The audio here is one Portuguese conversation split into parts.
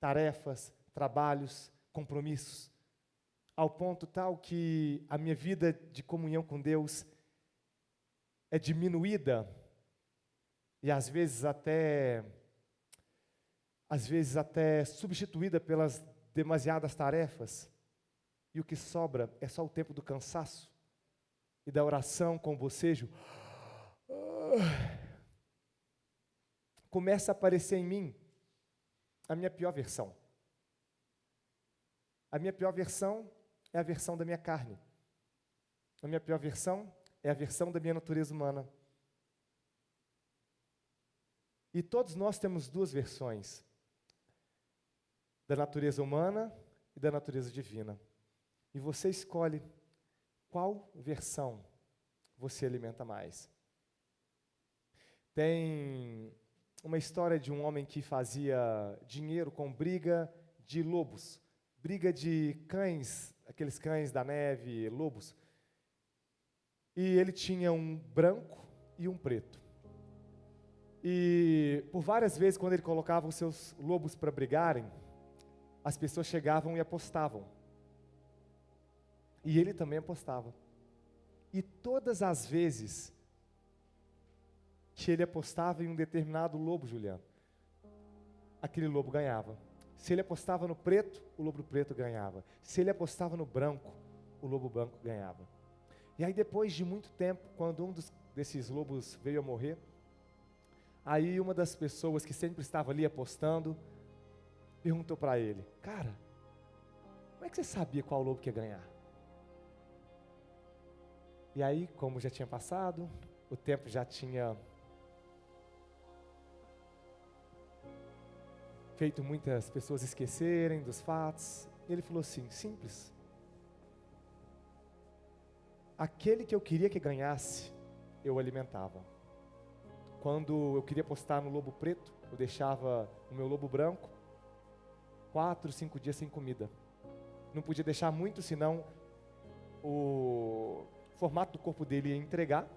tarefas, trabalhos, compromissos, ao ponto tal que a minha vida de comunhão com Deus é diminuída e às vezes até substituída pelas demasiadas tarefas, e o que sobra é só o tempo do cansaço e da oração com o bocejo. Começa a aparecer em mim a minha pior versão. A minha pior versão é a versão da minha carne. A minha pior versão é a versão da minha natureza humana. E todos nós temos duas versões, da natureza humana e da natureza divina. E você escolhe qual versão você alimenta mais. Tem uma história de um homem que fazia dinheiro com briga de lobos, briga de cães, aqueles cães da neve, lobos. E ele tinha um branco e um preto. E por várias vezes, quando ele colocava os seus lobos para brigarem, as pessoas chegavam e apostavam. E ele também apostava. E todas as vezes que ele apostava em um determinado lobo, Juliano, aquele lobo ganhava. Se ele apostava no preto, o lobo preto ganhava. Se ele apostava no branco, o lobo branco ganhava. E aí depois de muito tempo, quando desses lobos veio a morrer, aí uma das pessoas que sempre estava ali apostando, perguntou para ele: cara, como é que você sabia qual lobo que ia ganhar? E aí, como já tinha passado, o tempo já tinha feito muitas pessoas esquecerem dos fatos, ele falou assim, simples. Aquele que eu queria que ganhasse, eu alimentava. Quando eu queria apostar no lobo preto, eu deixava o meu lobo branco 4, 5 dias sem comida. Não podia deixar muito, senão o formato do corpo dele ia entregar,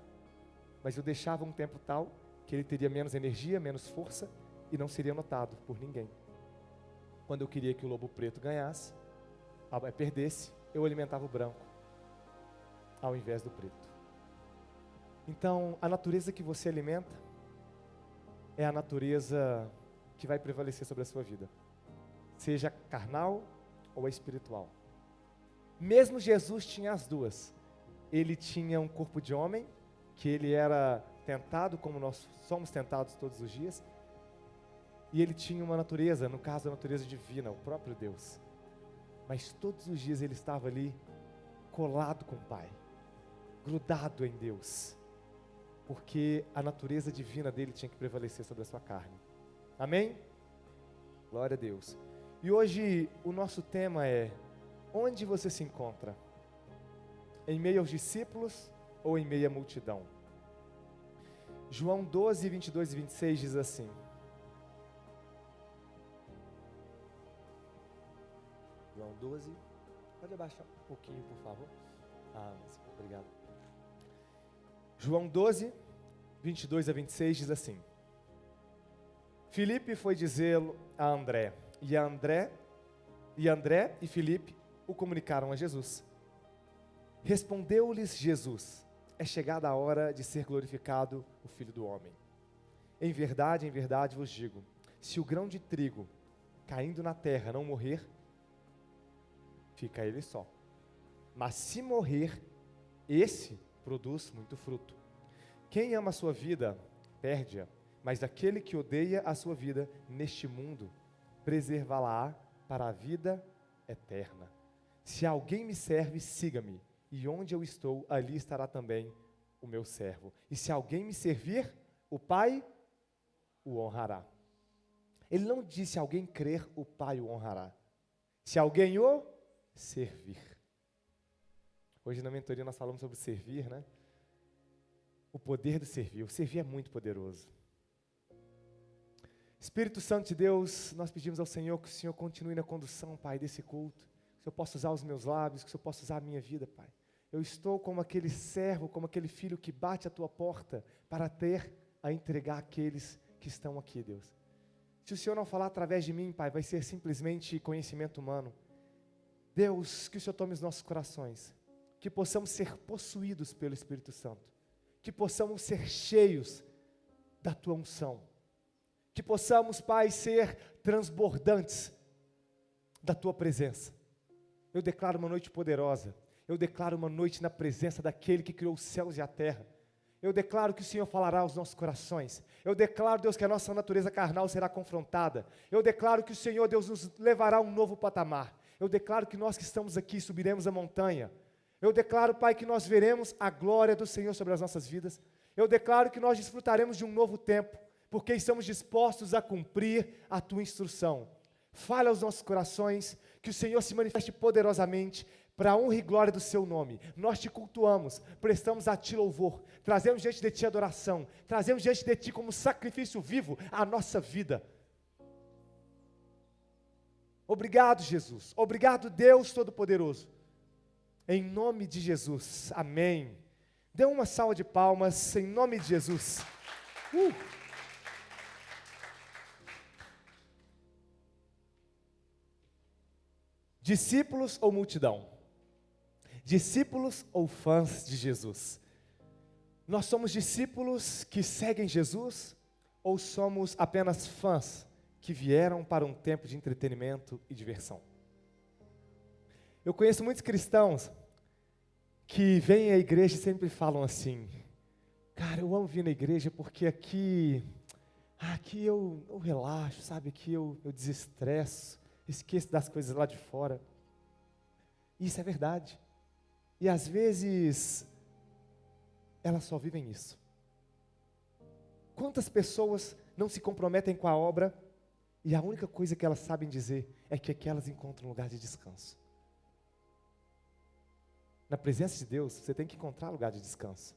mas eu deixava um tempo tal que ele teria menos energia, menos força e não seria notado por ninguém. Quando eu queria que o lobo preto ganhasse, perdesse, eu alimentava o branco ao invés do preto. Então, a natureza que você alimenta é a natureza que vai prevalecer sobre a sua vida, seja carnal ou espiritual. Mesmo Jesus tinha as duas. Ele tinha um corpo de homem, que ele era tentado como nós somos tentados todos os dias, e ele tinha uma natureza, no caso a natureza divina, o próprio Deus. Mas todos os dias ele estava ali, colado com o Pai, grudado em Deus, porque a natureza divina dele tinha que prevalecer sobre a sua carne. Amém? Glória a Deus. E hoje o nosso tema é: onde você se encontra? Em meio aos discípulos ou em meio à multidão? João 12, 22 e 26 diz assim: João 12, pode abaixar um pouquinho, por favor? Obrigado. João 12, 22 a 26 diz assim: Filipe foi dizê-lo a André, e André e Filipe o comunicaram a Jesus. Respondeu-lhes Jesus: é chegada a hora de ser glorificado o Filho do Homem. Em verdade vos digo, se o grão de trigo caindo na terra não morrer, fica ele só. Mas se morrer, esse produz muito fruto. Quem ama a sua vida, perde-a, mas aquele que odeia a sua vida neste mundo, preservá-la-á para a vida eterna. Se alguém me serve, siga-me, e onde eu estou, ali estará também o meu servo. E se alguém me servir, o Pai o honrará. Ele não disse: se alguém crer, o Pai o honrará. Se alguém o servir. Hoje na mentoria nós falamos sobre servir, né? O poder do servir. O servir é muito poderoso. Espírito Santo de Deus, nós pedimos ao Senhor que o Senhor continue na condução, Pai, desse culto. Que o Senhor possa usar os meus lábios, que o Senhor possa usar a minha vida, Pai. Eu estou como aquele servo, como aquele filho que bate à tua porta para ter a entregar àqueles que estão aqui, Deus. Se o Senhor não falar através de mim, Pai, vai ser simplesmente conhecimento humano. Deus, que o Senhor tome os nossos corações, que possamos ser possuídos pelo Espírito Santo, que possamos ser cheios da Tua unção, que possamos, Pai, ser transbordantes da Tua presença. Eu declaro uma noite poderosa, eu declaro uma noite na presença daquele que criou os céus e a terra. Eu declaro que o Senhor falará aos nossos corações. Eu declaro, Deus, que a nossa natureza carnal será confrontada. Eu declaro que o Senhor, Deus, nos levará a um novo patamar. Eu declaro que nós que estamos aqui subiremos a montanha. Eu declaro, Pai, que nós veremos a glória do Senhor sobre as nossas vidas. Eu declaro que nós desfrutaremos de um novo tempo, porque estamos dispostos a cumprir a Tua instrução. Fale aos nossos corações, que o Senhor se manifeste poderosamente, para a honra e glória do Seu nome. Nós Te cultuamos, prestamos a Ti louvor, trazemos diante de Ti adoração, trazemos diante de Ti como sacrifício vivo a nossa vida. Obrigado, Jesus. Obrigado, Deus Todo-Poderoso. Em nome de Jesus. Amém. Dê uma salva de palmas em nome de Jesus. Discípulos ou multidão? Discípulos ou fãs de Jesus? Nós somos discípulos que seguem Jesus ou somos apenas fãs que vieram para um tempo de entretenimento e diversão? Eu conheço muitos cristãos que vêm à igreja e sempre falam assim: cara, eu amo vir na igreja porque aqui eu relaxo, sabe? Aqui eu desestresso, esqueço das coisas lá de fora. Isso é verdade. E às vezes, elas só vivem isso. Quantas pessoas não se comprometem com a obra e a única coisa que elas sabem dizer é que aqui elas encontram um lugar de descanso? Na presença de Deus, você tem que encontrar lugar de descanso.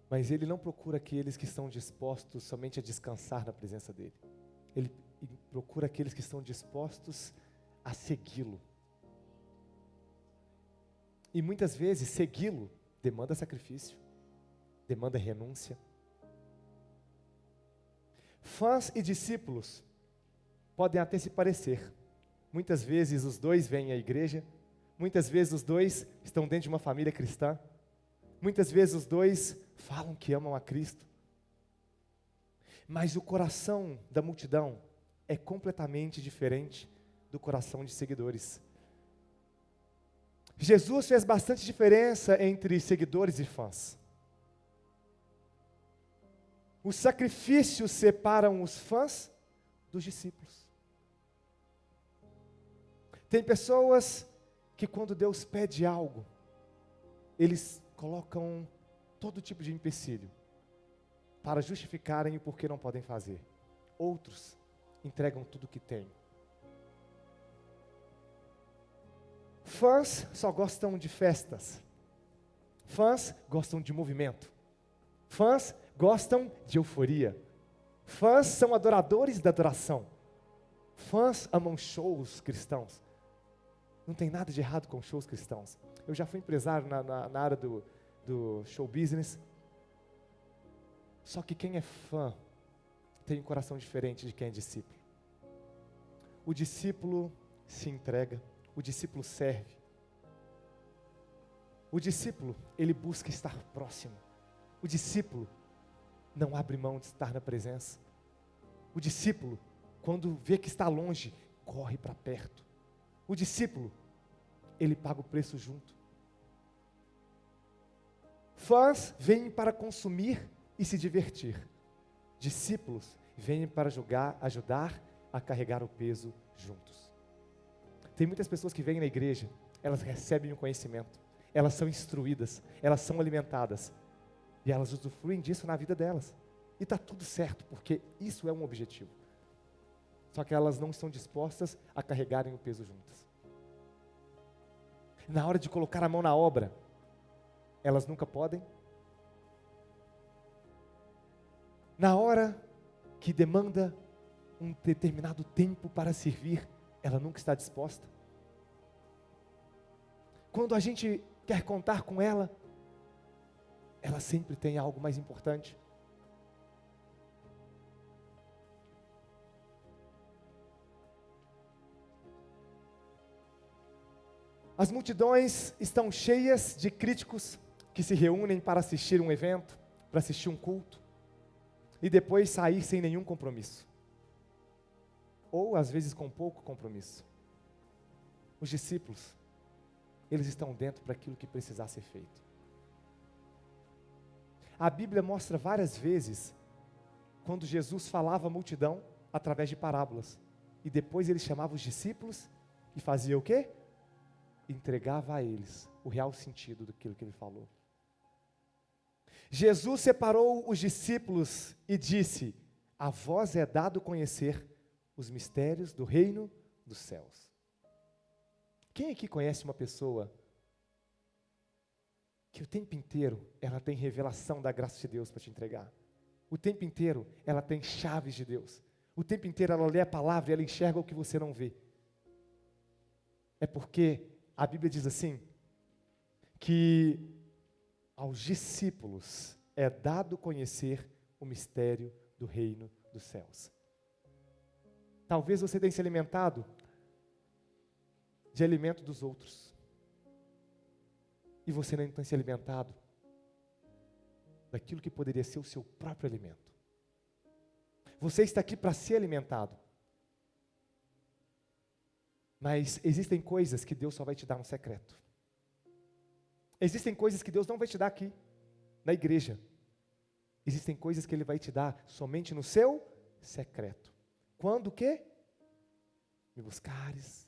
Mas Ele não procura aqueles que estão dispostos somente a descansar na presença dEle. Ele procura aqueles que estão dispostos a segui-lo. E muitas vezes, segui-lo demanda sacrifício, demanda renúncia. Fãs e discípulos podem até se parecer. Muitas vezes os dois vêm à igreja, muitas vezes os dois estão dentro de uma família cristã, muitas vezes os dois falam que amam a Cristo. Mas o coração da multidão é completamente diferente do coração de seguidores. Jesus fez bastante diferença entre seguidores e fãs. Os sacrifícios separam os fãs dos discípulos. Tem pessoas que quando Deus pede algo, eles colocam todo tipo de empecilho para justificarem o porquê não podem fazer. Outros entregam tudo o que têm. Fãs só gostam de festas. Fãs gostam de movimento. Fãs gostam de euforia. Fãs são adoradores da adoração. Fãs amam shows cristãos. Não tem nada de errado com shows cristãos. Eu já fui empresário na área do show business. Só que quem é fã tem um coração diferente de quem é discípulo. O discípulo se entrega, o discípulo serve. O discípulo, ele busca estar próximo. O discípulo não abre mão de estar na presença. O discípulo, quando vê que está longe, corre para perto. O discípulo, ele paga o preço junto. Fãs vêm para consumir e se divertir. Discípulos vêm para ajudar a carregar o peso juntos. Tem muitas pessoas que vêm na igreja, elas recebem o conhecimento, elas são instruídas, elas são alimentadas, e elas usufruem disso na vida delas. E está tudo certo, porque isso é um objetivo. Só que elas não estão dispostas a carregarem o peso juntas. Na hora de colocar a mão na obra, elas nunca podem. Na hora que demanda um determinado tempo para servir, ela nunca está disposta. Quando a gente quer contar com ela, ela sempre tem algo mais importante. As multidões estão cheias de críticos que se reúnem para assistir um evento, para assistir um culto, e depois sair sem nenhum compromisso. Ou às vezes com pouco compromisso. Os discípulos, eles estão dentro para aquilo que precisar ser feito. A Bíblia mostra várias vezes quando Jesus falava à multidão através de parábolas. E depois ele chamava os discípulos e fazia o quê? Entregava a eles o real sentido daquilo que ele falou. Jesus separou os discípulos e disse: a vós é dado conhecer os mistérios do reino dos céus. Quem aqui conhece uma pessoa que o tempo inteiro ela tem revelação da graça de Deus para te entregar? O tempo inteiro ela tem chaves de Deus. O tempo inteiro ela lê a palavra e ela enxerga o que você não vê. É porque a Bíblia diz assim, que aos discípulos é dado conhecer o mistério do reino dos céus. Talvez você tenha se alimentado de alimento dos outros. E você não tenha se alimentado daquilo que poderia ser o seu próprio alimento. Você está aqui para ser alimentado. Mas existem coisas que Deus só vai te dar no secreto. Existem coisas que Deus não vai te dar aqui, na igreja. Existem coisas que Ele vai te dar somente no seu secreto. Quando o quê? Me buscares,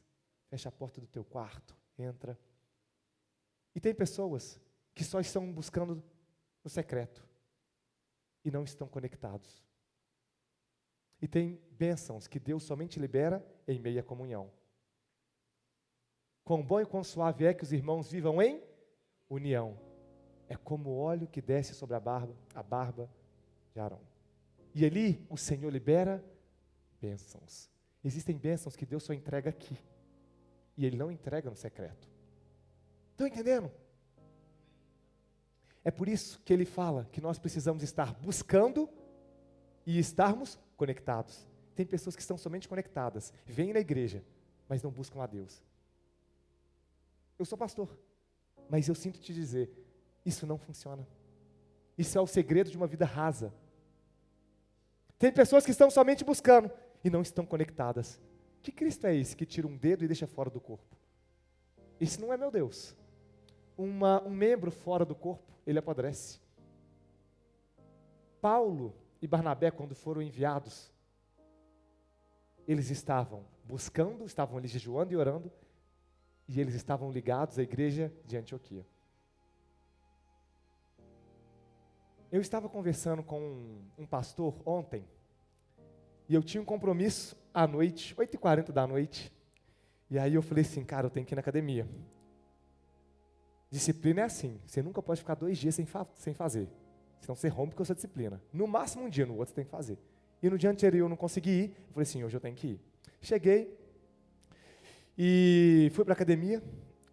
fecha a porta do teu quarto, entra. E tem pessoas que só estão buscando no secreto e não estão conectados. E tem bênçãos que Deus somente libera em meia comunhão. Quão bom e quão suave é que os irmãos vivam em união. É como o óleo que desce sobre a barba de Arão. E ali o Senhor libera bênçãos. Existem bênçãos que Deus só entrega aqui. E Ele não entrega no secreto. Estão entendendo? É por isso que Ele fala que nós precisamos estar buscando e estarmos conectados. Tem pessoas que estão somente conectadas, vêm na igreja, mas não buscam a Deus. Eu sou pastor, mas eu sinto te dizer, isso não funciona. Isso é o segredo de uma vida rasa. Tem pessoas que estão somente buscando e não estão conectadas. Que Cristo é esse que tira um dedo e deixa fora do corpo? Esse não é meu Deus. Um membro fora do corpo, ele apodrece. Paulo e Barnabé, quando foram enviados, eles estavam buscando, estavam ali jejuando e orando, e eles estavam ligados à igreja de Antioquia. Eu estava conversando com um pastor ontem, e eu tinha um compromisso à noite, 8h40 da noite, e aí eu falei assim, cara, eu tenho que ir na academia. Disciplina é assim, você nunca pode ficar 2 dias sem fazer, senão você rompe com a sua disciplina. No máximo um dia, no outro você tem que fazer. E no dia anterior eu não consegui ir, eu falei assim, hoje eu tenho que ir. Cheguei, e fui para a academia,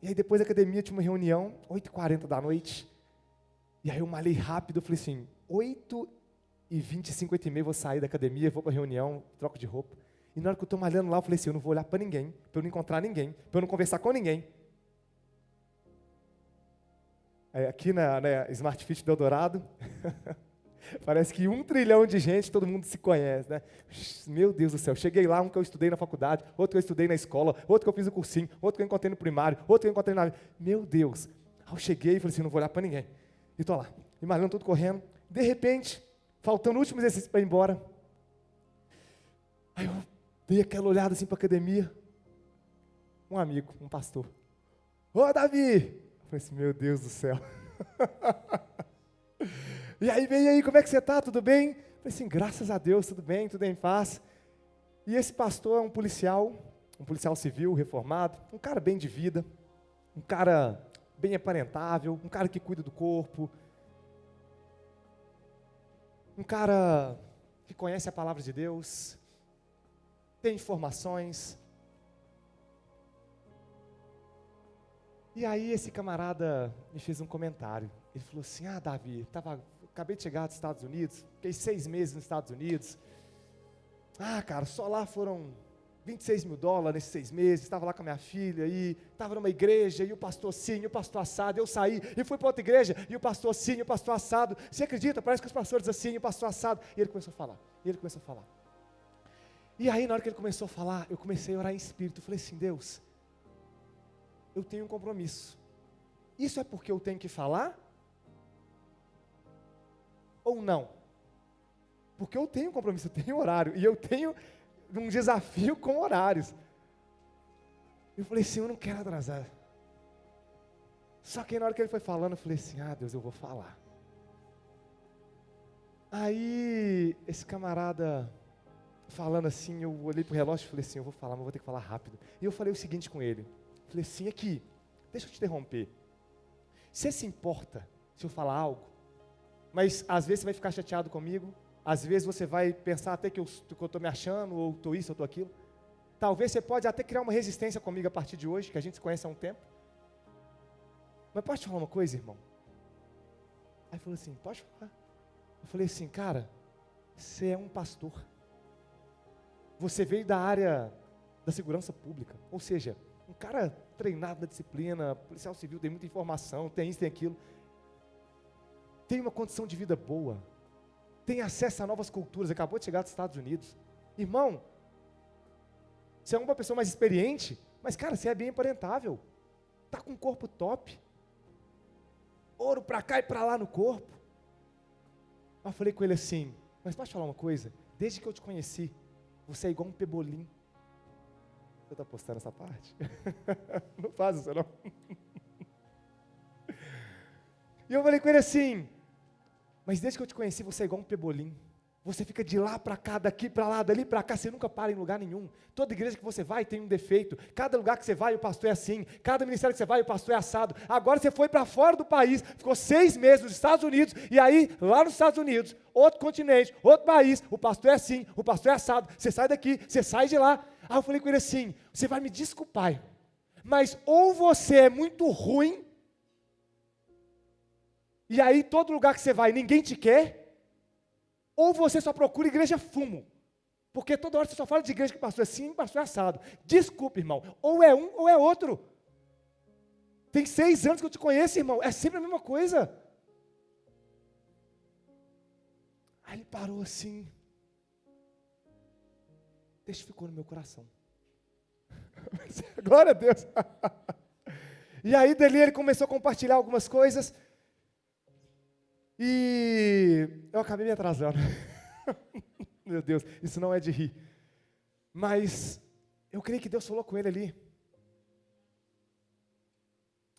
e aí depois da academia tinha uma reunião, 8h40 da noite, e aí eu malhei rápido, eu falei assim, 8h25, 8h30 eu vou sair da academia, vou para a reunião, troco de roupa, e na hora que eu estou malhando lá, eu falei assim, eu não vou olhar para ninguém, para eu não encontrar ninguém, para eu não conversar com ninguém. Aqui na Smart Fit do Eldorado, parece que 1 trilhão de gente, todo mundo se conhece, né? Meu Deus do céu, cheguei lá, um que eu estudei na faculdade, outro que eu estudei na escola, outro que eu fiz o cursinho, outro que eu encontrei no primário, outro que eu encontrei na... Meu Deus! Aí eu cheguei e falei assim, não vou olhar para ninguém. E estou lá, me malhando, tudo correndo. De repente, faltando o último exercício para ir embora, aí eu dei aquela olhada assim para a academia, um amigo, um pastor. Ô, Davi! Eu falei assim, meu Deus do céu. E aí, como é que você está? Tudo bem? Eu falei assim, graças a Deus, tudo bem, tudo em paz. E esse pastor é um policial civil, reformado, um cara bem de vida, um cara bem aparentável, um cara que cuida do corpo, um cara que conhece a palavra de Deus, tem informações. E aí esse camarada me fez um comentário. Ele falou assim, Davi, acabei de chegar dos Estados Unidos, fiquei 6 meses nos Estados Unidos. Cara, só lá foram 26 mil dólares nesses 6 meses, estava lá com a minha filha, e estava numa igreja, e o pastor assim, e o pastor assado, eu saí, e fui para outra igreja, e o pastor assim, e o pastor assado, você acredita? Parece que os pastores assim, e o pastor assado, e ele começou a falar, e aí na hora que ele começou a falar, eu comecei a orar em espírito, eu falei assim, Deus, eu tenho um compromisso, isso é porque eu tenho que falar? Ou não? Porque eu tenho um compromisso, eu tenho horário, e eu tenho um desafio com horários. Eu falei assim, eu não quero atrasar. Só que na hora que ele foi falando, eu falei assim, Deus, eu vou falar. Aí, esse camarada falando assim, eu olhei pro relógio e falei assim, eu vou falar, mas vou ter que falar rápido. E eu falei o seguinte com ele, falei assim, aqui, deixa eu te interromper. Você se importa se eu falar algo? Mas às vezes você vai ficar chateado comigo, às vezes você vai pensar até que eu estou me achando, ou estou isso, ou estou aquilo. Talvez você pode até criar uma resistência comigo a partir de hoje, que a gente se conhece há um tempo. Mas pode te falar uma coisa, irmão? Aí ele falou assim, pode falar. Eu falei assim, cara, você é um pastor. Você veio da área da segurança pública. Ou seja, um cara treinado na disciplina, policial civil, tem muita informação, tem isso, tem aquilo. Tem uma condição de vida boa. Tem acesso a novas culturas, acabou de chegar dos Estados Unidos. Irmão, você é uma pessoa mais experiente, mas cara, você é bem aparentável. Está com um corpo top. Ouro para cá e para lá no corpo. Eu falei com ele assim, mas posso falar uma coisa? Desde que eu te conheci, você é igual um pebolim. Você está postando essa parte? Não faz isso não. E eu falei com ele assim, mas desde que eu te conheci, você é igual um pebolim. Você fica de lá para cá, daqui para lá, dali para cá, você nunca para em lugar nenhum. Toda igreja que você vai tem um defeito. Cada lugar que você vai, o pastor é assim. Cada ministério que você vai, o pastor é assado. Agora você foi para fora do país, ficou 6 meses nos Estados Unidos, e aí, lá nos Estados Unidos, outro continente, outro país, o pastor é assim, o pastor é assado. Você sai daqui, você sai de lá. Aí eu falei com ele assim, você vai me desculpar, irmão, mas ou você é muito ruim, e aí todo lugar que você vai ninguém te quer, ou você só procura igreja fumo, porque toda hora você só fala de igreja que pastor é assim, pastor é assado. Desculpe, irmão, ou é um ou é outro. Tem 6 anos que eu te conheço, irmão, é sempre a mesma coisa. Aí ele parou assim, testificou no meu coração. Glória a Deus. E aí dali ele começou a compartilhar algumas coisas, e eu acabei me atrasando. Meu Deus, isso não é de rir. Mas eu creio que Deus falou com ele ali.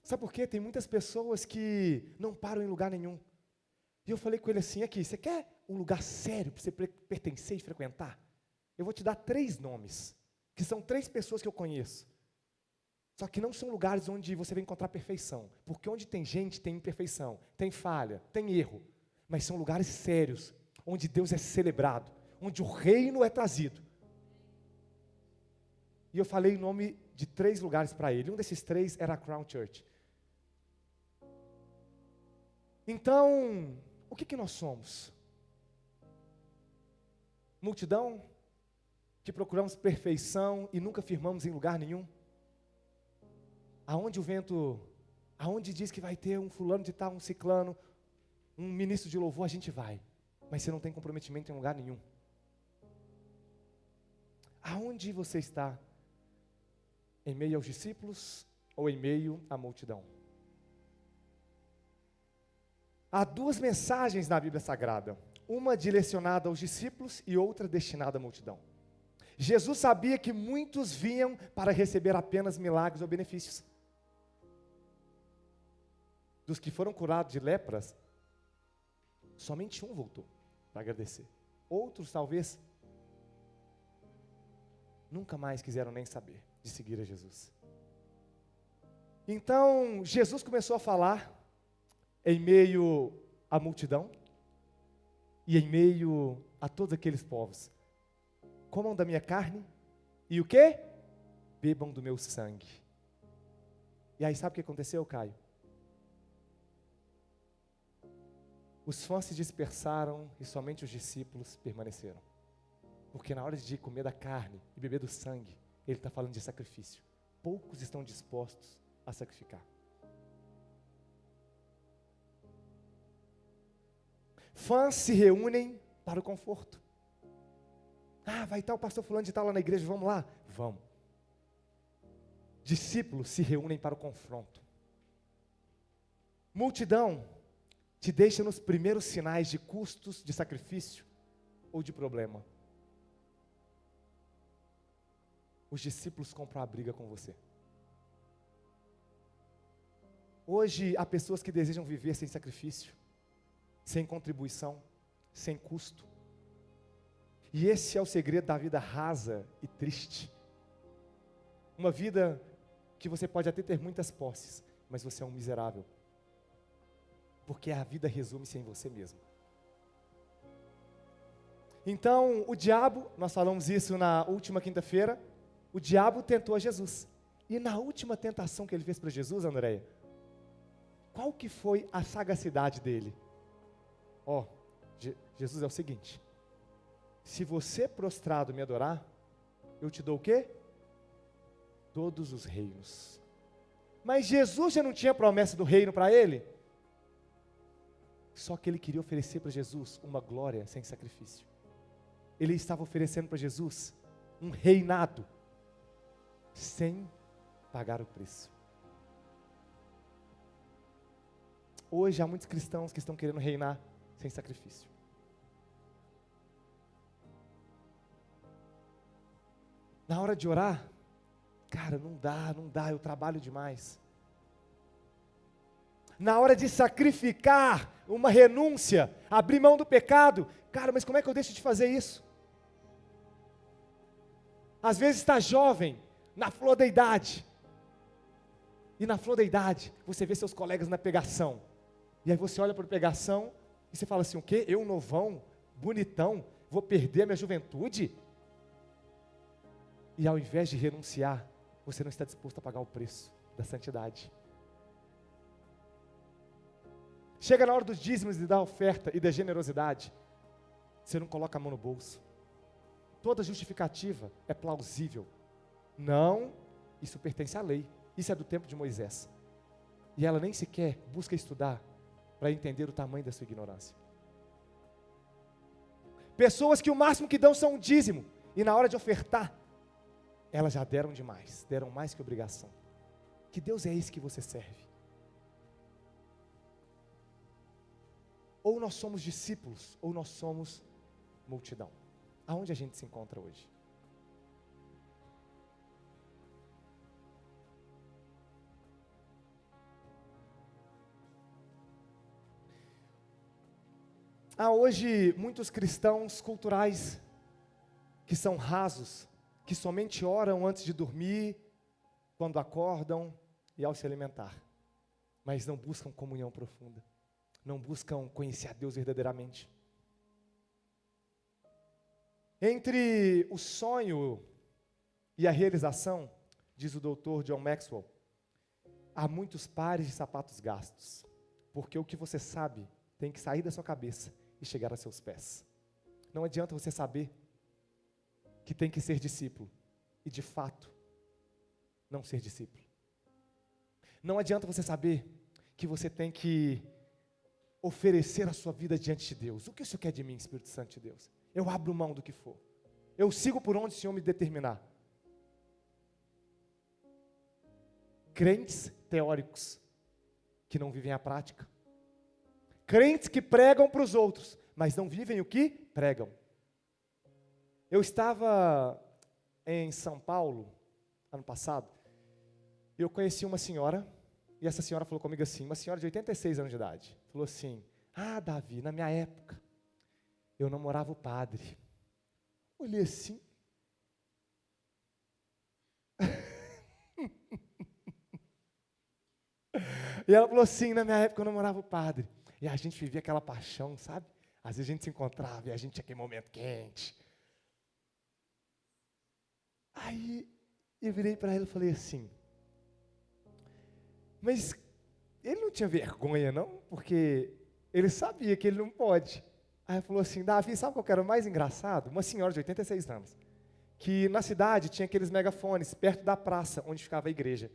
Sabe por quê? Tem muitas pessoas que não param em lugar nenhum. E eu falei com ele assim, aqui, você quer um lugar sério para você pertencer e frequentar? Eu vou te dar 3 nomes, que são 3 pessoas que eu conheço. Só que não são lugares onde você vai encontrar perfeição, porque onde tem gente tem imperfeição, tem falha, tem erro, mas são lugares sérios, onde Deus é celebrado, onde o reino é trazido. E eu falei o nome de 3 lugares para ele, um desses 3 era a Crown Church. Então, o que nós somos? Multidão que procuramos perfeição e nunca firmamos em lugar nenhum? Aonde o vento, aonde diz que vai ter um fulano de tal, um ciclano, um ministro de louvor, a gente vai. Mas você não tem comprometimento em lugar nenhum. Aonde você está? Em meio aos discípulos ou em meio à multidão? Há 2 mensagens na Bíblia Sagrada. Uma direcionada aos discípulos e outra destinada à multidão. Jesus sabia que muitos vinham para receber apenas milagres ou benefícios. Dos que foram curados de lepras, somente um voltou para agradecer. Outros, talvez, nunca mais quiseram nem saber de seguir a Jesus. Então, Jesus começou a falar em meio à multidão e em meio a todos aqueles povos. Comam da minha carne e o quê? Bebam do meu sangue. E aí sabe o que aconteceu, Caio? Os fãs se dispersaram e somente os discípulos permaneceram. Porque na hora de comer da carne e beber do sangue, ele está falando de sacrifício. Poucos estão dispostos a sacrificar. Fãs se reúnem para o conforto. Vai estar o pastor fulano de tal lá na igreja, vamos lá? Vamos. Discípulos se reúnem para o confronto. Multidão te deixa nos primeiros sinais de custos, de sacrifício ou de problema. Os discípulos compram a briga com você. Hoje há pessoas que desejam viver sem sacrifício, sem contribuição, sem custo. E esse é o segredo da vida rasa e triste. Uma vida que você pode até ter muitas posses, mas você é um miserável. Porque a vida resume-se em você mesmo. Então, o diabo, nós falamos isso na última quinta-feira, o diabo tentou a Jesus. E na última tentação que ele fez para Jesus, Andréia, qual que foi a sagacidade dele? Jesus é o seguinte: se você prostrado me adorar, eu te dou o quê? Todos os reinos. Mas Jesus já não tinha promessa do reino para ele? Só que ele queria oferecer para Jesus uma glória sem sacrifício. Ele estava oferecendo para Jesus um reinado sem pagar o preço. Hoje há muitos cristãos que estão querendo reinar sem sacrifício. Na hora de orar, cara, não dá, eu trabalho demais. Na hora de sacrificar uma renúncia, abrir mão do pecado, cara, mas como é que eu deixo de fazer isso? Às vezes está jovem, na flor da idade, e na flor da idade, você vê seus colegas na pegação, e aí você olha para a pegação, e você fala assim, o quê? Eu novão, bonitão, vou perder a minha juventude? E ao invés de renunciar, você não está disposto a pagar o preço da santidade. Chega na hora dos dízimos e da oferta e da generosidade, você não coloca a mão no bolso. Toda justificativa é plausível. Não, isso pertence à lei, isso é do tempo de Moisés. E ela nem sequer busca estudar para entender o tamanho da sua ignorância. Pessoas que o máximo que dão são um dízimo, e na hora de ofertar, elas já deram demais, deram mais que obrigação. Que Deus é esse que você serve? Ou nós somos discípulos, ou nós somos multidão. Aonde a gente se encontra hoje? Há hoje muitos cristãos culturais que são rasos, que somente oram antes de dormir, quando acordam e ao se alimentar, mas não buscam comunhão profunda, não buscam conhecer a Deus verdadeiramente. Entre o sonho e a realização, diz o doutor John Maxwell, há muitos pares de sapatos gastos, porque o que você sabe tem que sair da sua cabeça e chegar aos seus pés. Não adianta você saber que tem que ser discípulo e de fato não ser discípulo. Não adianta você saber que você tem que oferecer a sua vida diante de Deus. O que o Senhor quer de mim, Espírito Santo de Deus? Eu abro mão do que for. Eu sigo por onde o Senhor me determinar. Crentes teóricos que não vivem a prática. Crentes que pregam para os outros, mas não vivem o que pregam. Eu estava em São Paulo, ano passado, e eu conheci uma senhora, e essa senhora falou comigo assim, uma senhora de 86 anos de idade, falou assim, Davi, na minha época, eu namorava o padre. Olhei assim. E ela falou assim, na minha época eu namorava o padre. E a gente vivia aquela paixão, sabe? Às vezes a gente se encontrava e a gente tinha aquele momento quente. Aí eu virei para ela e falei assim, mas ele não tinha vergonha não? Porque ele sabia que ele não pode. Aí ela falou assim, Davi, sabe qual que era o mais engraçado? Uma senhora de 86 anos, que na cidade tinha aqueles megafones perto da praça onde ficava a igreja.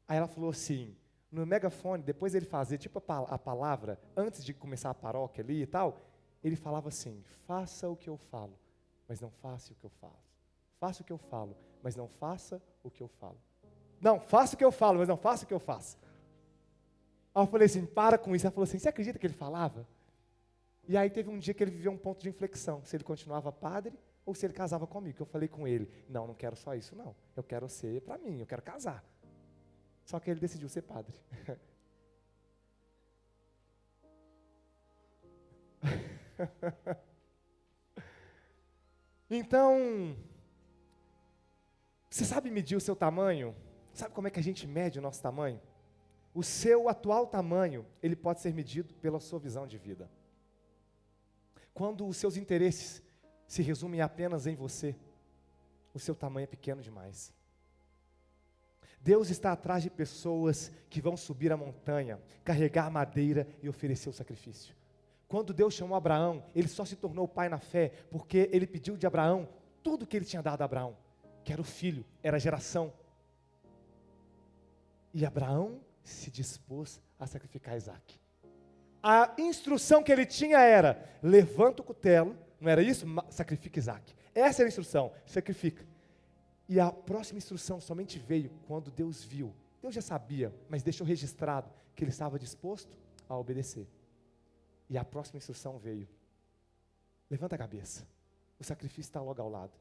Aí ela falou assim, no megafone, depois ele fazia tipo a palavra, antes de começar a paróquia ali e tal, ele falava assim, faça o que eu falo, mas não faça o que eu faço. Faça o que eu falo, mas não faça o que eu falo. Não, faça o que eu falo, mas não faça o que eu faço. Aí eu falei assim, para com isso. Ela falou assim, você acredita que ele falava? E aí teve um dia que ele viveu um ponto de inflexão, se ele continuava padre ou se ele casava comigo. Eu falei com ele, não quero só isso não, eu quero ser para mim, eu quero casar. Só que ele decidiu ser padre. Então, você sabe medir o seu tamanho? Sabe como é que a gente mede o nosso tamanho? O seu atual tamanho, ele pode ser medido pela sua visão de vida. Quando os seus interesses se resumem apenas em você, o seu tamanho é pequeno demais. Deus está atrás de pessoas que vão subir a montanha, carregar madeira e oferecer o sacrifício. Quando Deus chamou Abraão, ele só se tornou pai na fé, porque ele pediu de Abraão tudo o que ele tinha dado a Abraão, que era o filho, era a geração. E Abraão se dispôs a sacrificar Isaque. A instrução que ele tinha era, levanta o cutelo, não era isso? Sacrifica Isaque. Essa era a instrução, sacrifica. E a próxima instrução somente veio quando Deus viu. Deus já sabia, mas deixou registrado que ele estava disposto a obedecer. E a próxima instrução veio. Levanta a cabeça. O sacrifício está logo ao lado.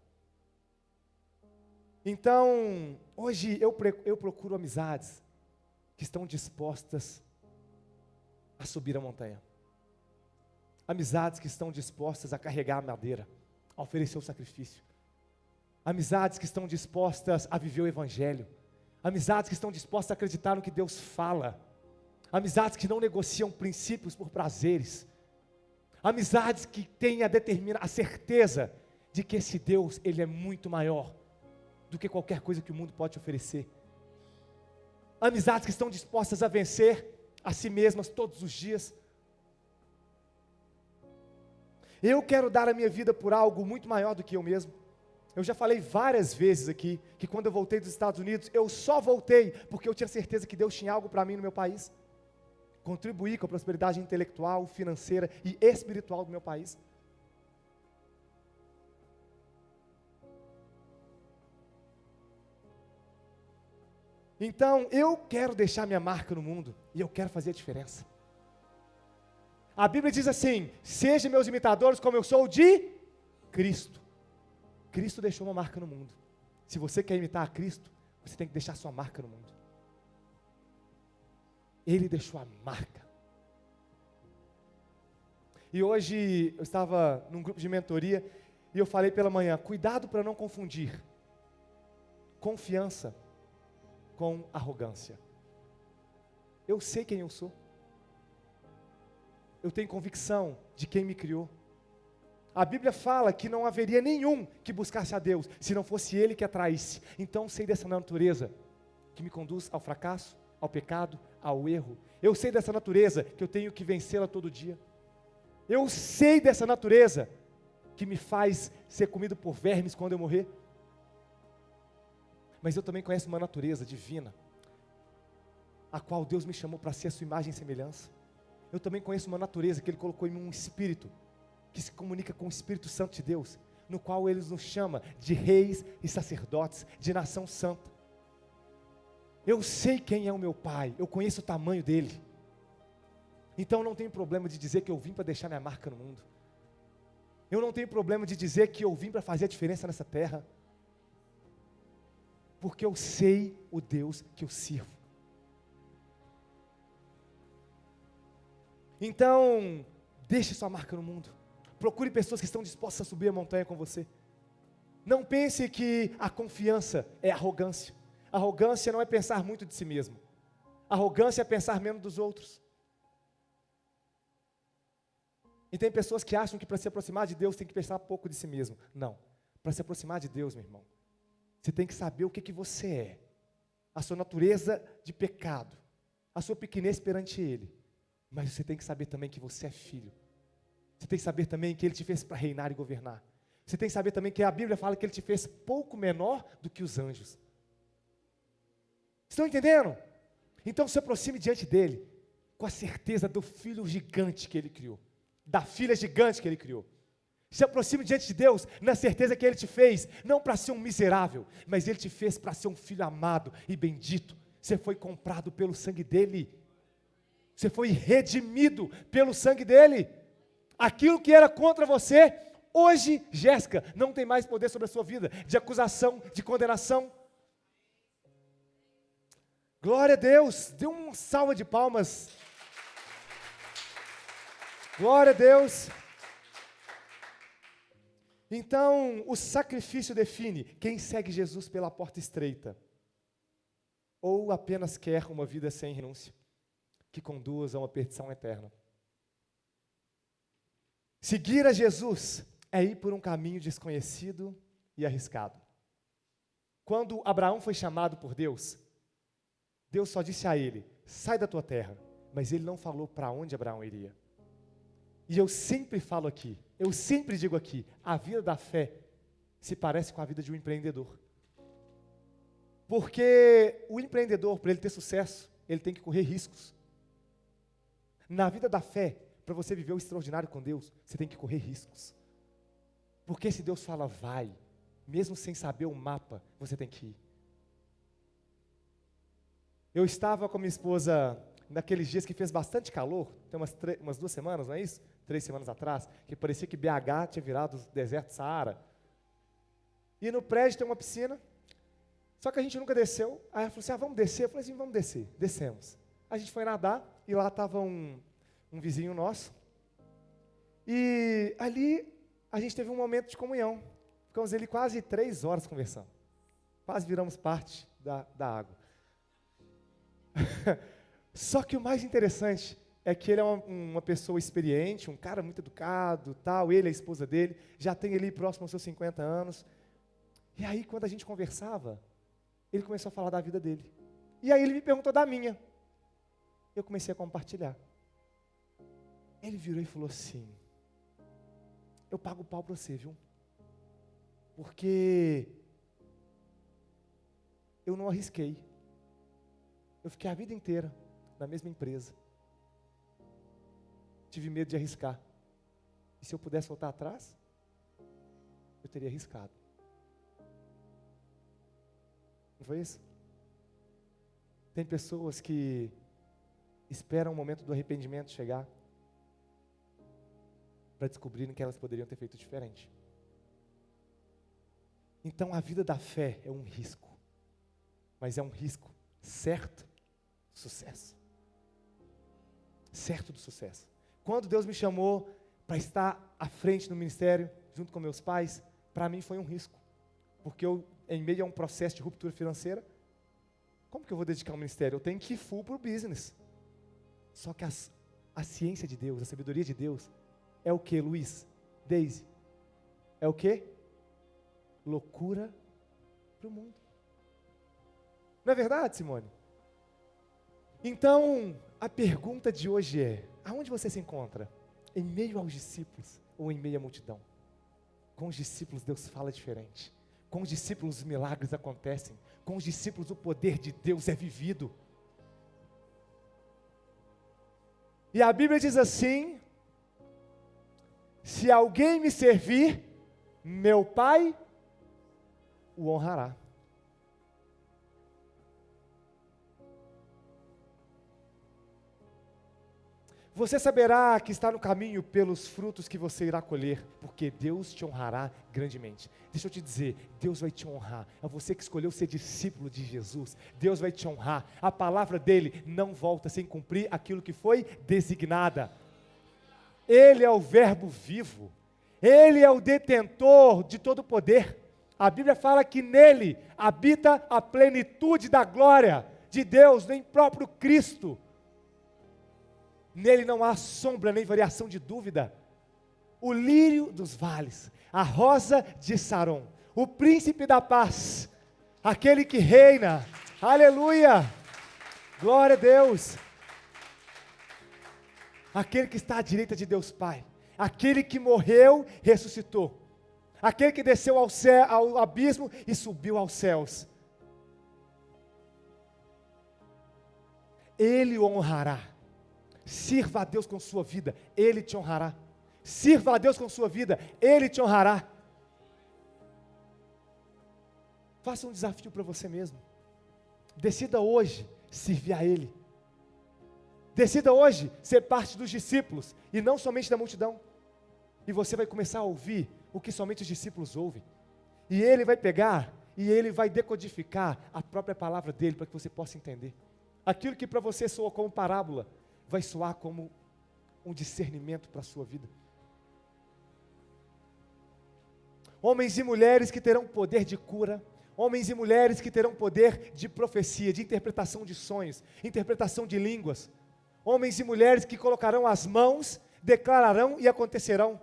Então, hoje eu procuro amizades que estão dispostas a subir a montanha. Amizades que estão dispostas a carregar a madeira, a oferecer o sacrifício. Amizades que estão dispostas a viver o evangelho. Amizades que estão dispostas a acreditar no que Deus fala. Amizades que não negociam princípios por prazeres. Amizades que têm a certeza de que esse Deus, ele é muito maior do que qualquer coisa que o mundo pode oferecer. Amizades que estão dispostas a vencer a si mesmas todos os dias. Eu quero dar a minha vida por algo muito maior do que eu mesmo. Eu já falei várias vezes aqui, que quando eu voltei dos Estados Unidos, eu só voltei porque eu tinha certeza que Deus tinha algo para mim no meu país. Contribuir com a prosperidade intelectual, financeira e espiritual do meu país. Então, eu quero deixar minha marca no mundo, e eu quero fazer a diferença. A Bíblia diz assim, sejam meus imitadores como eu sou de Cristo. Cristo deixou uma marca no mundo. Se você quer imitar a Cristo, você tem que deixar sua marca no mundo. Ele deixou a marca. E hoje eu estava num grupo de mentoria e eu falei pela manhã, cuidado para não confundir confiança com arrogância. Eu sei quem eu sou. Eu tenho convicção de quem me criou. A Bíblia fala que não haveria nenhum que buscasse a Deus, se não fosse Ele que atraísse. Então sei dessa natureza que me conduz ao fracasso, ao pecado, ao erro. Eu sei dessa natureza que eu tenho que vencê-la todo dia. Eu sei dessa natureza que me faz ser comido por vermes quando eu morrer. Mas eu também conheço uma natureza divina, a qual Deus me chamou para ser a sua imagem e semelhança. Eu também conheço uma natureza que Ele colocou em mim um espírito, que se comunica com o Espírito Santo de Deus, no qual Ele nos chama de reis e sacerdotes, de nação santa. Eu sei quem é o meu Pai, eu conheço o tamanho dEle. Então eu não tenho problema de dizer que eu vim para deixar minha marca no mundo. Eu não tenho problema de dizer que eu vim para fazer a diferença nessa terra. Porque eu sei o Deus que eu sirvo. Então, deixe sua marca no mundo. Procure pessoas que estão dispostas a subir a montanha com você. Não pense que a confiança é arrogância. Arrogância não é pensar muito de si mesmo. Arrogância é pensar menos dos outros. E tem pessoas que acham que para se aproximar de Deus tem que pensar pouco de si mesmo. Não. Para se aproximar de Deus, meu irmão, você tem que saber o que você é. A sua natureza de pecado. A sua pequenez perante Ele. Mas você tem que saber também que você é filho. Você tem que saber também que Ele te fez para reinar e governar. Você tem que saber também que a Bíblia fala que Ele te fez pouco menor do que os anjos. Estão entendendo? Então se aproxime diante dEle, com a certeza do filho gigante que Ele criou, da filha gigante que Ele criou. Se aproxime diante de Deus, na certeza que Ele te fez, não para ser um miserável, mas Ele te fez para ser um filho amado e bendito. Você foi comprado pelo sangue dEle. Você foi redimido pelo sangue dEle. Aquilo que era contra você, hoje, Jéssica, não tem mais poder sobre a sua vida, de acusação, de condenação. Glória a Deus, dê uma salva de palmas. Glória a Deus. Então, o sacrifício define quem segue Jesus pela porta estreita, ou apenas quer uma vida sem renúncia, que conduz a uma perdição eterna. Seguir a Jesus é ir por um caminho desconhecido e arriscado. Quando Abraão foi chamado por Deus, Deus só disse a ele, sai da tua terra, mas ele não falou para onde Abraão iria. E eu sempre falo aqui, eu sempre digo aqui, a vida da fé se parece com a vida de um empreendedor. Porque o empreendedor, para ele ter sucesso, ele tem que correr riscos. Na vida da fé, para você viver o extraordinário com Deus, você tem que correr riscos. Porque se Deus fala vai, mesmo sem saber o mapa, você tem que ir. Eu estava com a minha esposa naqueles dias que fez bastante calor, tem umas 2 semanas, não é isso? 3 semanas atrás, que parecia que BH tinha virado o deserto Saara. E no prédio tem uma piscina, só que a gente nunca desceu. Aí ela falou assim, vamos descer? Eu falei assim, vamos descer. Descemos. A gente foi nadar, e lá estava um vizinho nosso. E ali, a gente teve um momento de comunhão. Ficamos ali quase 3 horas conversando. Quase viramos parte da água. Só que o mais interessante é que ele é uma pessoa experiente, um cara muito educado, tal, ele, a esposa dele, já tem ali próximo aos seus 50 anos. E aí, quando a gente conversava, ele começou a falar da vida dele. E aí ele me perguntou da minha. Eu comecei a compartilhar. Ele virou e falou assim, eu pago o pau para você, viu? Porque eu não arrisquei. Eu fiquei a vida inteira na mesma empresa. Tive medo de arriscar. E se eu pudesse voltar atrás, eu teria arriscado. Não foi isso? Tem pessoas que esperam o momento do arrependimento chegar para descobrirem que elas poderiam ter feito diferente. Então a vida da fé é um risco, mas é um risco certo do sucesso. Certo do sucesso. Quando Deus me chamou para estar à frente no ministério, junto com meus pais, para mim foi um risco. Porque eu, em meio a um processo de ruptura financeira, como que eu vou dedicar ao ministério? Eu tenho que ir full para o business. Só que a ciência de Deus, a sabedoria de Deus, é o que, Luiz? Daisy? É o que? Loucura para o mundo. Não é verdade, Simone? Então, a pergunta de hoje é, aonde você se encontra? Em meio aos discípulos ou em meio à multidão? Com os discípulos Deus fala diferente. Com os discípulos os milagres acontecem. Com os discípulos o poder de Deus é vivido. E a Bíblia diz assim, se alguém me servir, meu Pai o honrará. Você saberá que está no caminho pelos frutos que você irá colher, porque Deus te honrará grandemente. Deixa eu te dizer, Deus vai te honrar. É você que escolheu ser discípulo de Jesus. Deus vai te honrar. A palavra dele não volta sem cumprir aquilo que foi designada. Ele é o verbo vivo. Ele é o detentor de todo o poder. A Bíblia fala que nele habita a plenitude da glória de Deus, nem próprio Cristo. Nele não há sombra nem variação de dúvida. O lírio dos vales, a rosa de Saron, o príncipe da paz, aquele que reina, aleluia, glória a Deus, aquele que está à direita de Deus Pai, aquele que morreu, ressuscitou, aquele que desceu ao céu, ao abismo e subiu aos céus. Ele o honrará. Sirva a Deus com sua vida, Ele te honrará. Sirva a Deus com sua vida, Ele te honrará. Faça um desafio para você mesmo. Decida hoje servir a Ele. Decida hoje ser parte dos discípulos e não somente da multidão. E você vai começar a ouvir o que somente os discípulos ouvem. E Ele vai pegar e Ele vai decodificar a própria palavra dEle para que você possa entender. Aquilo que para você soa como parábola, vai soar como um discernimento para a sua vida. Homens e mulheres que terão poder de cura, homens e mulheres que terão poder de profecia, de interpretação de sonhos, interpretação de línguas, homens e mulheres que colocarão as mãos, declararão e acontecerão,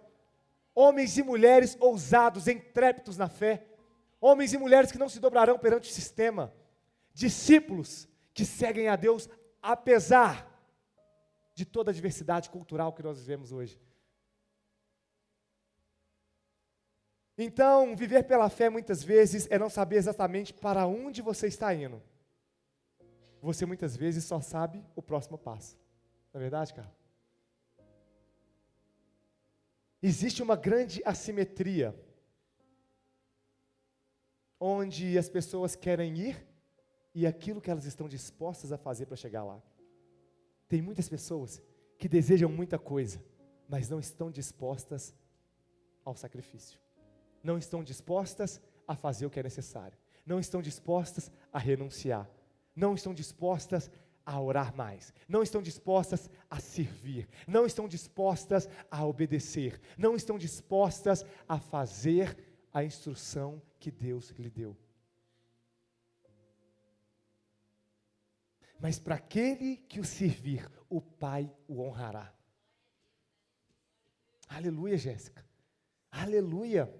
homens e mulheres ousados, intrépidos na fé, homens e mulheres que não se dobrarão perante o sistema, discípulos que seguem a Deus apesar de toda a diversidade cultural que nós vivemos hoje. Então, viver pela fé muitas vezes é não saber exatamente para onde você está indo. Você muitas vezes só sabe o próximo passo. Não é verdade, cara? Existe uma grande assimetria onde as pessoas querem ir e aquilo que elas estão dispostas a fazer para chegar lá. Tem muitas pessoas que desejam muita coisa, mas não estão dispostas ao sacrifício. Não estão dispostas a fazer o que é necessário. Não estão dispostas a renunciar. Não estão dispostas a orar mais. Não estão dispostas a servir. Não estão dispostas a obedecer. Não estão dispostas a fazer a instrução que Deus lhe deu. Mas para aquele que o servir, o Pai o honrará. Aleluia, Jéssica. Aleluia.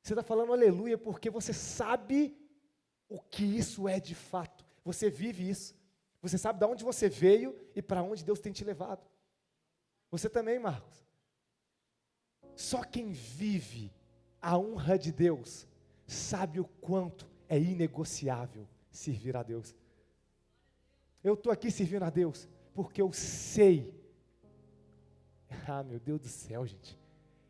Você está falando aleluia porque você sabe o que isso é de fato. Você vive isso. Você sabe de onde você veio e para onde Deus tem te levado. Você também, Marcos. Só quem vive a honra de Deus sabe o quanto é inegociável servir a Deus. Eu estou aqui servindo a Deus porque eu sei. Ah, meu Deus do céu, gente.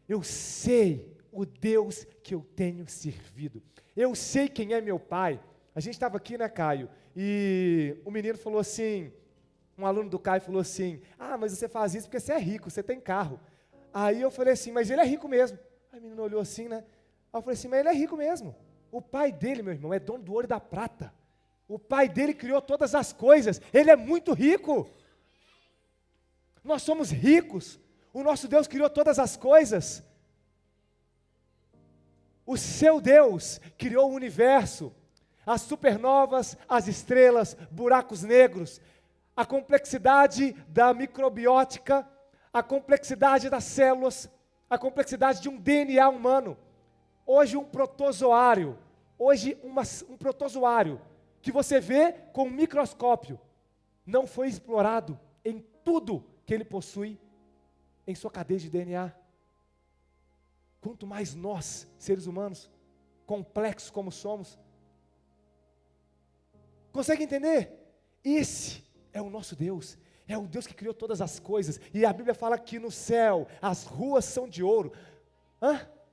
Eu sei o Deus que eu tenho servido. Eu sei quem é meu pai. A gente estava aqui, né, Caio? E o menino falou assim, um aluno do Caio falou assim, mas você faz isso porque você é rico, você tem carro. Aí eu falei assim, mas ele é rico mesmo. Aí o menino olhou assim, né? Aí eu falei assim, mas ele é rico mesmo. O pai dele, meu irmão, é dono do ouro e da prata. O pai dele criou todas as coisas. Ele é muito rico. Nós somos ricos. O nosso Deus criou todas as coisas. O seu Deus criou o universo, as supernovas, as estrelas, buracos negros, a complexidade da microbiótica, a complexidade das células, a complexidade de um DNA humano. Hoje um protozoário, um protozoário que você vê com um microscópio, não foi explorado em tudo que ele possui em sua cadeia de DNA. Quanto mais nós, seres humanos, complexos como somos. Consegue entender? Esse é o nosso Deus. É o Deus que criou todas as coisas. E a Bíblia fala que no céu as ruas são de ouro.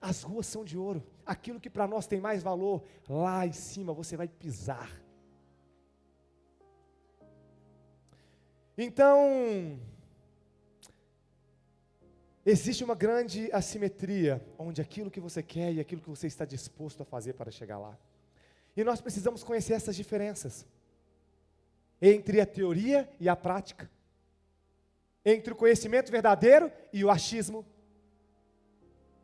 As ruas são de ouro. Aquilo que para nós tem mais valor, lá em cima você vai pisar. Então, existe uma grande assimetria, onde aquilo que você quer e aquilo que você está disposto a fazer para chegar lá. E nós precisamos conhecer essas diferenças, entre a teoria e a prática, entre o conhecimento verdadeiro e o achismo.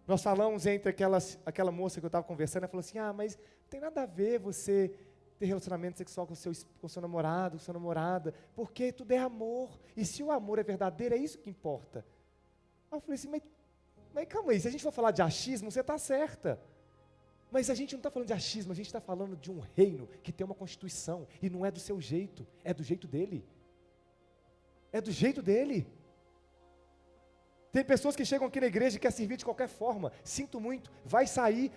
Nós falamos entre aquela moça que eu estava conversando, ela falou assim, mas não tem nada a ver você ter relacionamento sexual com seu namorado, com sua namorada, porque tudo é amor, e se o amor é verdadeiro, é isso que importa. Aí eu falei assim, mas calma aí, se a gente for falar de achismo, você está certa. Mas a gente não está falando de achismo, a gente está falando de um reino que tem uma constituição, e não é do seu jeito, é do jeito dele. É do jeito dele. Tem pessoas que chegam aqui na igreja e querem servir de qualquer forma. Sinto muito, vai sair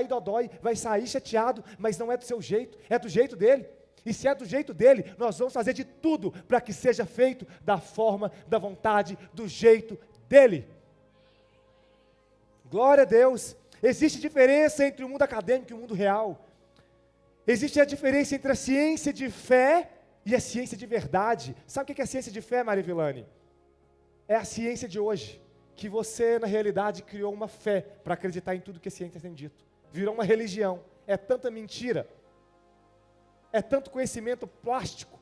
dodói, vai sair chateado, mas não é do seu jeito, é do jeito dele. E se é do jeito dele, nós vamos fazer de tudo para que seja feito da forma, da vontade, do jeito dele. Glória a Deus. Existe diferença entre o mundo acadêmico e o mundo real. Existe a diferença entre a ciência de fé e a ciência de verdade. Sabe o que é a ciência de fé, Maria Vilani? É a ciência de hoje, que você, na realidade, criou uma fé para acreditar em tudo que a ciência tem dito. Virou uma religião. É tanta mentira, é tanto conhecimento plástico,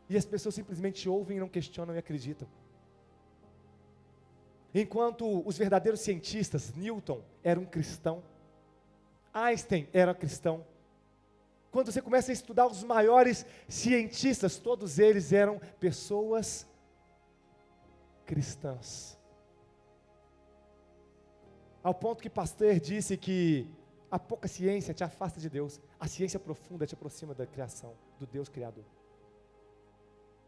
e as pessoas simplesmente ouvem, não questionam e acreditam. Enquanto os verdadeiros cientistas, Newton era um cristão, Einstein era cristão. Quando você começa a estudar os maiores cientistas, todos eles eram pessoas cristãs. Ao ponto que Pasteur disse que a pouca ciência te afasta de Deus, a ciência profunda te aproxima da criação, do Deus Criador.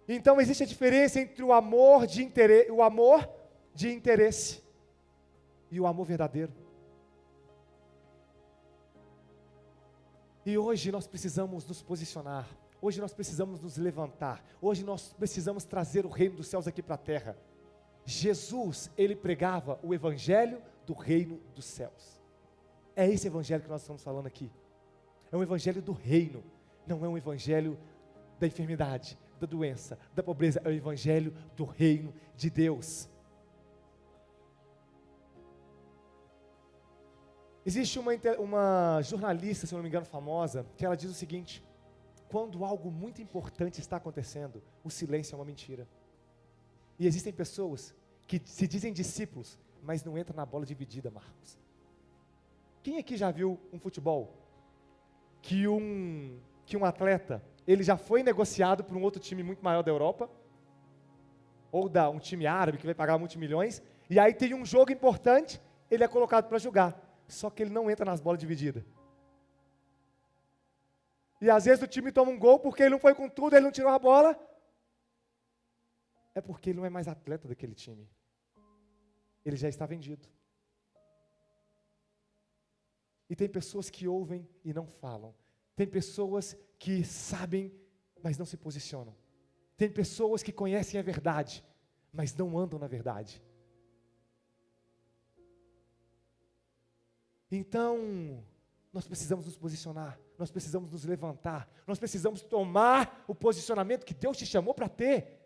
Então existe a diferença entre o amor de interesse e o amor verdadeiro. E hoje nós precisamos nos posicionar, hoje nós precisamos nos levantar, hoje nós precisamos trazer o reino dos céus aqui para a terra. Jesus, ele pregava o evangelho do reino dos céus. É esse evangelho que nós estamos falando aqui. É um evangelho do reino, não é um evangelho da enfermidade, da doença, da pobreza, é o evangelho do reino de Deus. Existe uma jornalista, se eu não me engano, famosa, que ela diz o seguinte: quando algo muito importante está acontecendo, o silêncio é uma mentira. E existem pessoas que se dizem discípulos, mas não entram na bola dividida, Marcos. Quem aqui já viu um futebol que um atleta, ele já foi negociado por um outro time muito maior da Europa, ou um time árabe que vai pagar multimilhões, e aí tem um jogo importante, ele é colocado para jogar, só que ele não entra nas bolas divididas. E às vezes o time toma um gol porque ele não foi com tudo, ele não tirou a bola, é porque ele não é mais atleta daquele time. Ele já está vendido. E tem pessoas que ouvem e não falam. Tem pessoas que sabem, mas não se posicionam. Tem pessoas que conhecem a verdade, mas não andam na verdade. Então, nós precisamos nos posicionar, nós precisamos nos levantar, nós precisamos tomar o posicionamento que Deus te chamou para ter.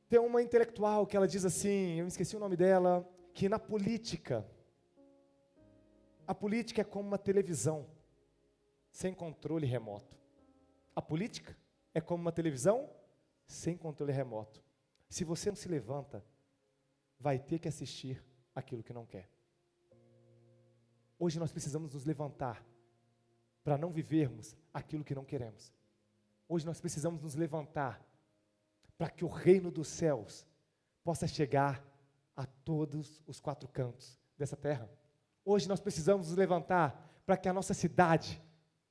Tem uma intelectual que ela diz assim, eu esqueci o nome dela, que na política, a política é como uma televisão, sem controle remoto. A política é como uma televisão, sem controle remoto. Se você não se levanta, vai ter que assistir aquilo que não quer. Hoje nós precisamos nos levantar, para não vivermos aquilo que não queremos. Hoje nós precisamos nos levantar, para que o reino dos céus possa chegar a todos os quatro cantos dessa terra. Hoje nós precisamos nos levantar para que a nossa cidade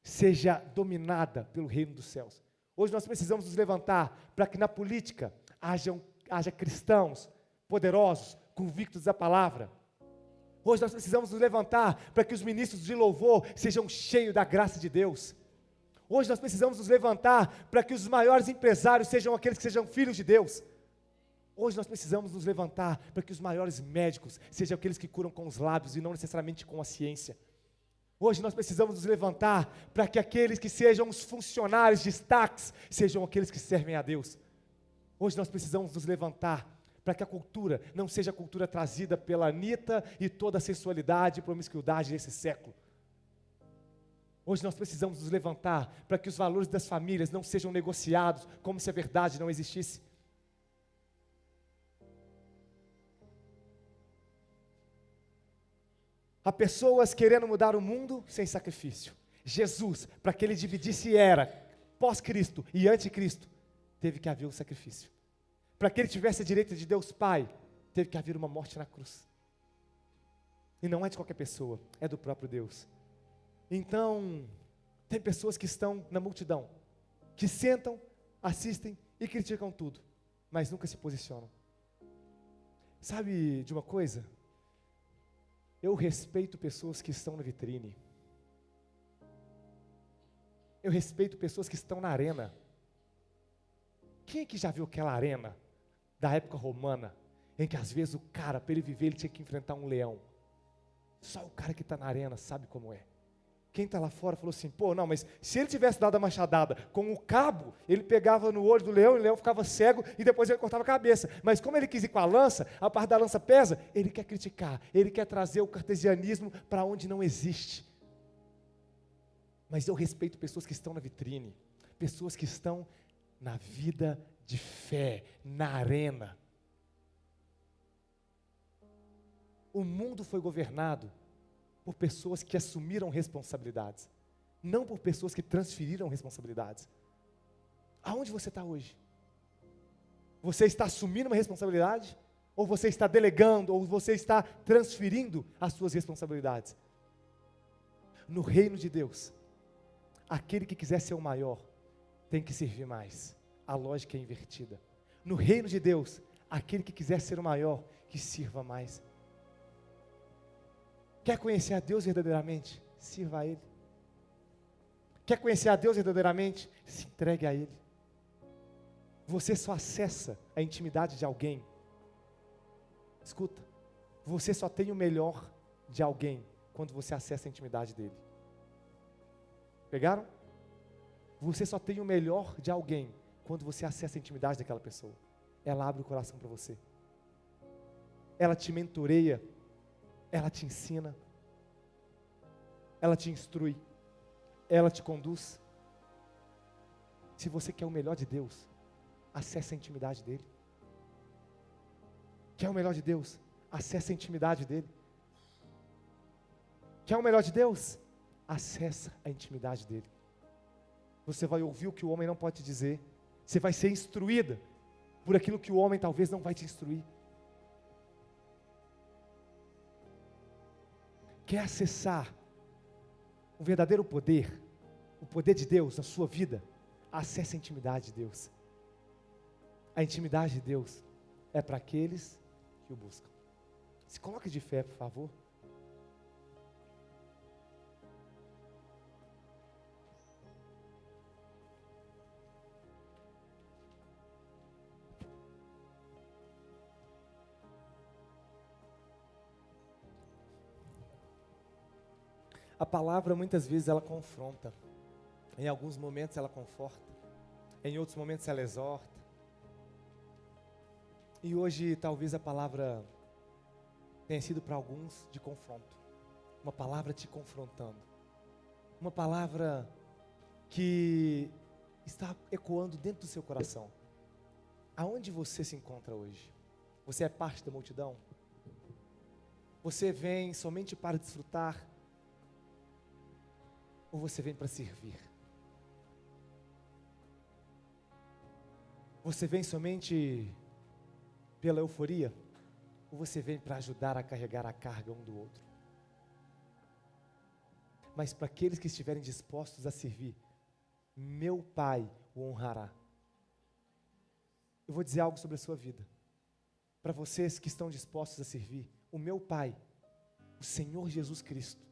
seja dominada pelo reino dos céus. Hoje nós precisamos nos levantar para que na política haja cristãos poderosos, convictos da palavra. Hoje nós precisamos nos levantar para que os ministros de louvor sejam cheios da graça de Deus. Hoje nós precisamos nos levantar para que os maiores empresários sejam aqueles que sejam filhos de Deus. Hoje nós precisamos nos levantar para que os maiores médicos sejam aqueles que curam com os lábios e não necessariamente com a ciência. Hoje nós precisamos nos levantar para que aqueles que sejam os funcionários destaques sejam aqueles que servem a Deus. Hoje nós precisamos nos levantar para que a cultura não seja a cultura trazida pela Anitta e toda a sensualidade e promiscuidade desse século. Hoje nós precisamos nos levantar para que os valores das famílias não sejam negociados como se a verdade não existisse. Há pessoas querendo mudar o mundo sem sacrifício. Jesus, para que ele dividisse era pós-Cristo e anticristo, teve que haver um sacrifício. Para que ele tivesse a direita de Deus Pai, teve que haver uma morte na cruz. E não é de qualquer pessoa, é do próprio Deus. Então, tem pessoas que estão na multidão, que sentam assistem e criticam tudo, mas nunca se posicionam. Sabe de uma coisa? Eu respeito pessoas que estão na vitrine. Eu respeito pessoas que estão na arena. Quem é que já viu aquela arena da época romana, em que às vezes o cara, para ele viver, ele tinha que enfrentar um leão? Só o cara que está na arena sabe como é. Quem está lá fora falou assim, pô, não, mas se ele tivesse dado a machadada com o cabo, ele pegava no olho do leão, e o leão ficava cego, e depois ele cortava a cabeça. Mas como ele quis ir com a lança, a parte da lança pesa, ele quer criticar, ele quer trazer o cartesianismo para onde não existe. Mas eu respeito pessoas que estão na vitrine, pessoas que estão na vida de fé, na arena. O mundo foi governado por pessoas que assumiram responsabilidades, não por pessoas que transferiram responsabilidades. Aonde você está hoje? Você está assumindo uma responsabilidade? Ou você está delegando? Ou você está transferindo as suas responsabilidades? No reino de Deus, aquele que quiser ser o maior, tem que servir mais. A lógica é invertida. No reino de Deus, aquele que quiser ser o maior, que sirva mais. Quer conhecer a Deus verdadeiramente? Sirva a Ele. Quer conhecer a Deus verdadeiramente? Se entregue a Ele. Você só acessa a intimidade de alguém. Escuta, você só tem o melhor de alguém quando você acessa a intimidade dele. Pegaram? Você só tem o melhor de alguém quando você acessa a intimidade daquela pessoa. Ela abre o coração para você. Ela te mentoreia. Ela te ensina, ela te instrui, ela te conduz. Se você quer o melhor de Deus, acesse a intimidade dele. Quer o melhor de Deus? Acesse a intimidade dele. Quer o melhor de Deus? Acesse a intimidade dele. Você vai ouvir o que o homem não pode te dizer. Você vai ser instruída por aquilo que o homem talvez não vai te instruir. Quer acessar o verdadeiro poder, o poder de Deus na sua vida? Acesse a intimidade de Deus. A intimidade de Deus é para aqueles que o buscam. Se coloque de fé, por favor. A palavra muitas vezes ela confronta, em alguns momentos ela conforta, em outros momentos ela exorta. E hoje talvez a palavra tenha sido para alguns de confronto, uma palavra te confrontando, uma palavra que está ecoando dentro do seu coração. Aonde você se encontra hoje? Você é parte da multidão? Você vem somente para desfrutar? Ou você vem para servir? Você vem somente pela euforia? Ou você vem para ajudar a carregar a carga um do outro? Mas para aqueles que estiverem dispostos a servir, meu Pai o honrará. Eu vou dizer algo sobre a sua vida. Para vocês que estão dispostos a servir, o meu Pai, o Senhor Jesus Cristo,